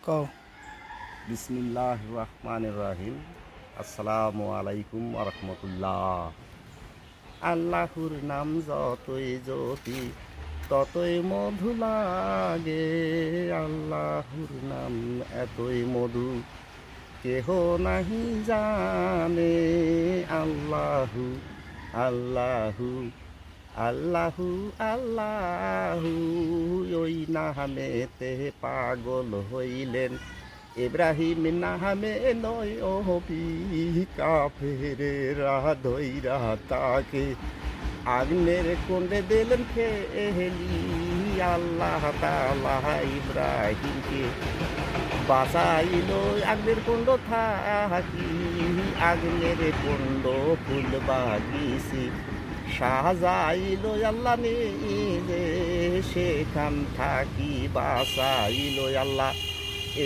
কও। বিসমিল্লাহ রহমান রাহিম। আসসালামু আলাইকুম রহমতুল্লাহ। আল্লাহর নাম যতই জপি ততই মধু লাগে। আল্লাহর নাম এতই মধু কেহ নাহি জানে। আল্লাহু আল্লাহু আল্লাহু আল্লাহু, ওই নামেতে পাগল হইলেন ইব্রাহিম নামে নয় হবি। কাফেরেরা ধইরা তাকে আগ্নের কুণ্ডে দিলেন ফেলি। আল্লাহ তাআলা ইব্রাহিমকে বাঁচাইল আগ্নের কুণ্ড থাকি। আগ্নের কুণ্ড ফুল বাগিছি সাজাইল আল্লাহ নিজে, সেখান থাকি বাঁচাইল আল্লাহ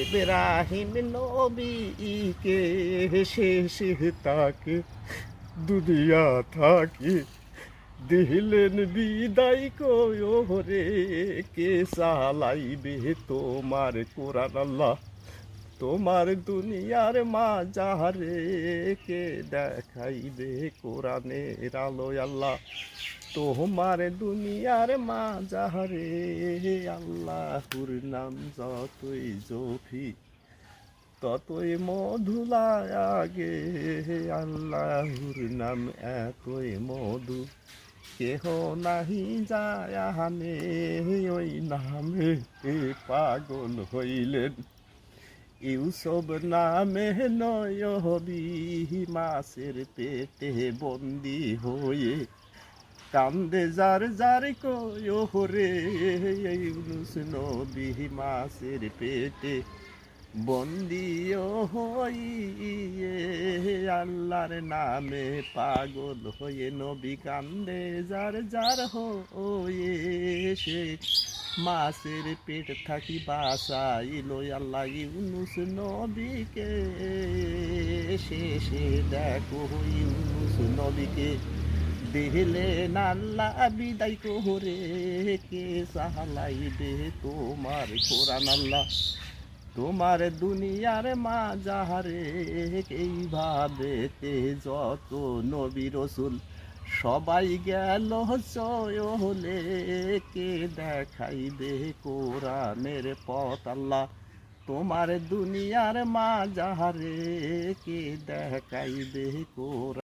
ইব্রাহিম নবীকে। শেষে তাকে দুনিয়া থাকি দিলেন বিদায় করে। কে চালাইবে তোমার কোরআন আল্লাহ, তোমার দুনিয়ার মাঝারে কে দেখাইবে কোরআনের আলো আল্লাহ, তোমার দুনিয়ার মাঝারে। আল্লাহর নাম যতই জপি ততই মধু লাগে। আল্লাহর নাম এতই মধু কেহ নাহি জানে। ওই নামে পাগল হইলেন ইউসুফ নামে নয়বি। মাছের পেটে বন্দি হয়ে কান্দে যার যার কয়রে। ইউনুস নবী মাছের পেটে বন্দি হইয়ে আল্লাহর নামে পাগল হয়ে নবী কান্দে যার যার হয়ে। সে মাছের পেট থাকি বাঁচাইল আল্লাহ ইউনুস নবীকে। শেষে দেখো ইউনুস নবীকে দিলেন আল্লাহ বিদায় করে। কে চালাইবে তোমার কোরআন আল্লাহ, তোমার দুনিয়ার মাঝারে। এইভাবে যত নবী রসুল সবাই গেল চলে। কে দেখাইবে কোরআনের পথ আল্লাহ, তোমার দুনিয়ার মাঝারে কে দেখাইবে কোরআন।